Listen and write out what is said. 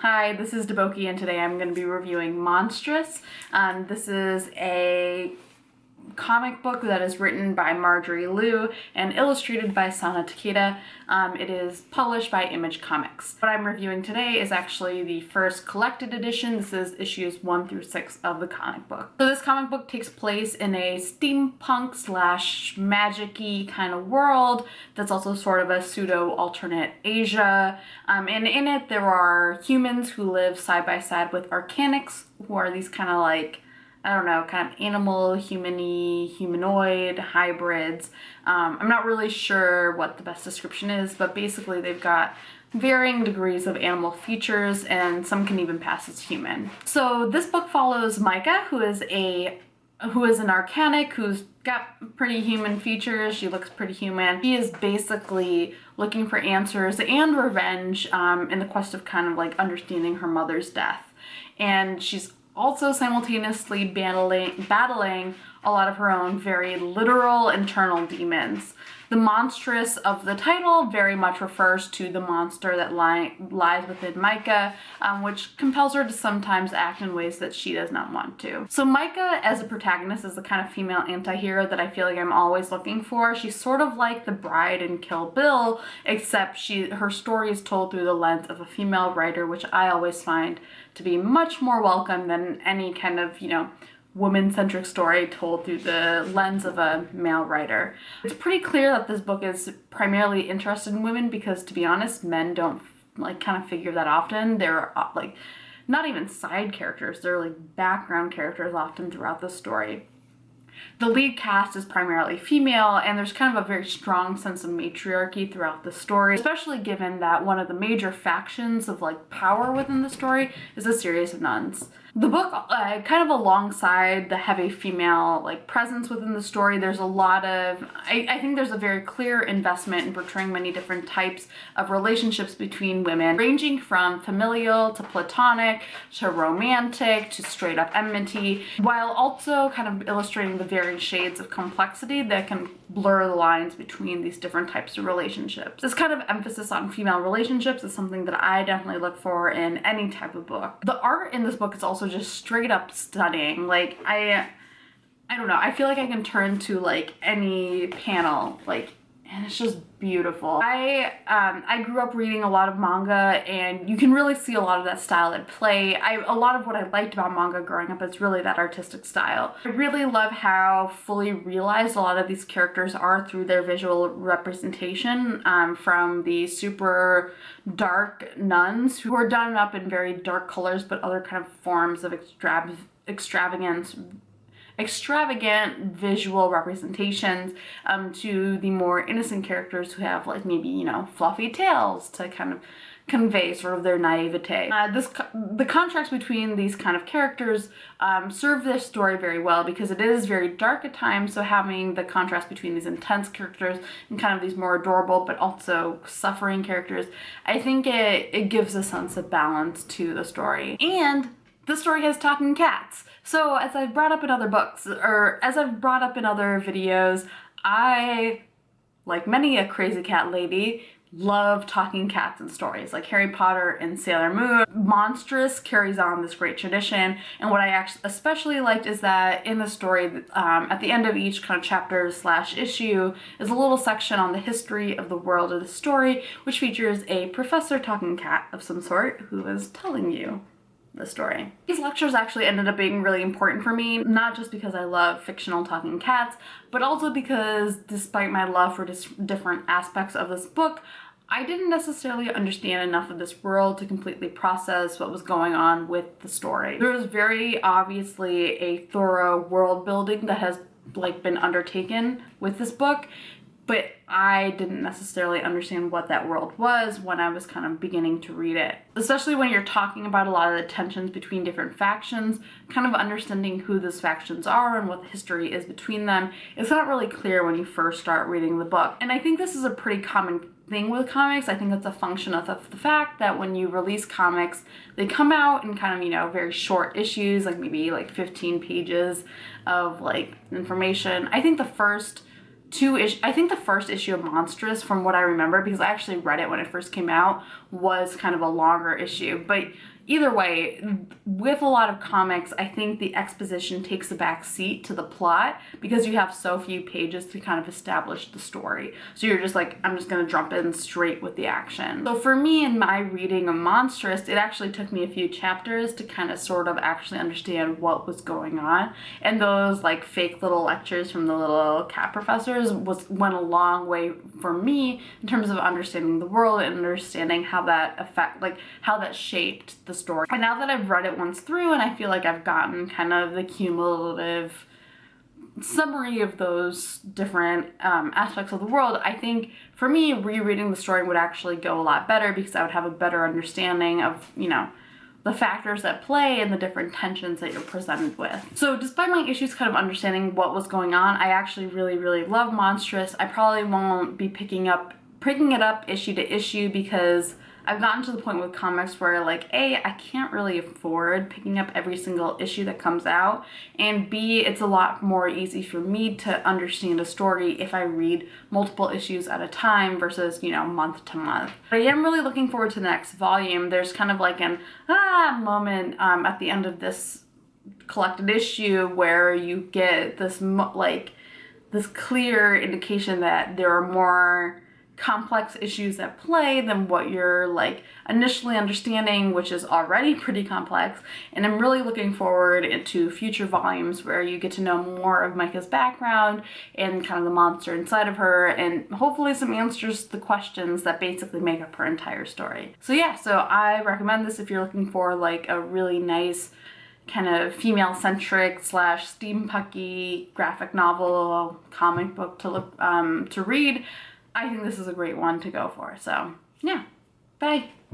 Hi, this is Deboki, and today I'm going to be reviewing Monstress. This is a comic book that is written by Marjorie Liu and illustrated by Takeda. It is published by Image Comics. What I'm reviewing today is actually the first collected edition. This is issues 1 through 6 of the comic book. So this comic book takes place in a steampunk slash magic-y kind of world that's also sort of a pseudo-alternate Asia. And in it there are humans who live side by side with arcanics, who are these kind of like, I don't know, kind of animal, humanoid hybrids. I'm not really sure what the best description is, but basically they've got varying degrees of animal features and some can even pass as human. So this book follows Micah, who is an arcanic who's got pretty human features. She looks pretty human. She is basically looking for answers and revenge in the quest of kind of like understanding her mother's death. And she's also simultaneously battling a lot of her own very literal internal demons. The Monstress of the title very much refers to the monster that lies within Micah, which compels her to sometimes act in ways that she does not want to. So Micah as a protagonist is the kind of female anti-hero that I feel like I'm always looking for. She's sort of like the bride in Kill Bill, except her story is told through the lens of a female writer, which I always find to be much more welcome than any kind of, woman-centric story told through the lens of a male writer. It's pretty clear that this book is primarily interested in women because, to be honest, men don't kind of figure that often. They're not even side characters, they're like background characters often throughout the story. The lead cast is primarily female, and there's kind of a very strong sense of matriarchy throughout the story, especially given that one of the major factions of power within the story is a series of nuns. The book, kind of alongside the heavy female presence within the story, there's a lot of, I think there's a very clear investment in portraying many different types of relationships between women, ranging from familial to platonic to romantic to straight up enmity, while also kind of illustrating the varying shades of complexity that can blur the lines between these different types of relationships. This kind of emphasis on female relationships is something that I definitely look for in any type of book. The art in this book is also just straight up stunning. I don't know, I feel like I can turn to any panel and it's just beautiful. I grew up reading a lot of manga, and you can really see a lot of that style at play. A lot of what I liked about manga growing up is really that artistic style. I really love how fully realized a lot of these characters are through their visual representation, from the super dark nuns who are done up in very dark colors but other kind of forms of extravagant visual representations, to the more innocent characters who have maybe fluffy tails to kind of convey sort of their naivete. The contrast between these kind of characters serve this story very well because it is very dark at times, so having the contrast between these intense characters and kind of these more adorable but also suffering characters, I think it gives a sense of balance to the story. And the story has talking cats. So as I've brought up in other books, or as I've brought up in other videos, I, like many a crazy cat lady, love talking cats in stories, like Harry Potter and Sailor Moon. Monstress carries on this great tradition, and what I especially liked is that in the story, at the end of each kind of chapter slash issue, is a little section on the history of the world of the story, which features a professor talking cat of some sort who is telling you the story. These lectures actually ended up being really important for me, not just because I love fictional talking cats, but also because despite my love for different aspects of this book, I didn't necessarily understand enough of this world to completely process what was going on with the story. There was very obviously a thorough world building that has been undertaken with this book, but I didn't necessarily understand what that world was when I was kind of beginning to read it. Especially when you're talking about a lot of the tensions between different factions, kind of understanding who those factions are and what the history is between them, it's not really clear when you first start reading the book. And I think this is a pretty common thing with comics. I think it's a function of the fact that when you release comics, they come out in kind of, very short issues, maybe 15 pages of information. I think the first issue of Monstress, from what I remember, because I actually read it when it first came out, was kind of a longer issue. But either way, with a lot of comics, I think the exposition takes a back seat to the plot because you have so few pages to kind of establish the story. So you're just like, I'm just gonna jump in straight with the action. So for me, in my reading of Monstress, it actually took me a few chapters to kind of sort of actually understand what was going on. And those like fake little lectures from the little cat professors went a long way for me in terms of understanding the world and understanding how that how that shaped the story. And now that I've read it once through and I feel like I've gotten kind of the cumulative summary of those different aspects of the world, I think for me rereading the story would actually go a lot better because I would have a better understanding of, you know, the factors at play and the different tensions that you're presented with. So despite my issues kind of understanding what was going on, I actually really love Monstress. I probably won't be picking it up issue to issue because I've gotten to the point with comics where like A, I can't really afford picking up every single issue that comes out, and B, it's a lot more easy for me to understand a story if I read multiple issues at a time versus, you know, month to month. But I am really looking forward to the next volume. There's kind of like an moment at the end of this collected issue where you get this this clear indication that there are more complex issues at play than what you're like initially understanding, which is already pretty complex. And I'm really looking forward into future volumes where you get to know more of Micah's background and kind of the monster inside of her, and hopefully some answers to the questions that basically make up her entire story. So yeah, so I recommend this if you're looking for like a really nice kind of female-centric / steampunky graphic novel comic book to look to read. I think this is a great one to go for. So yeah, bye.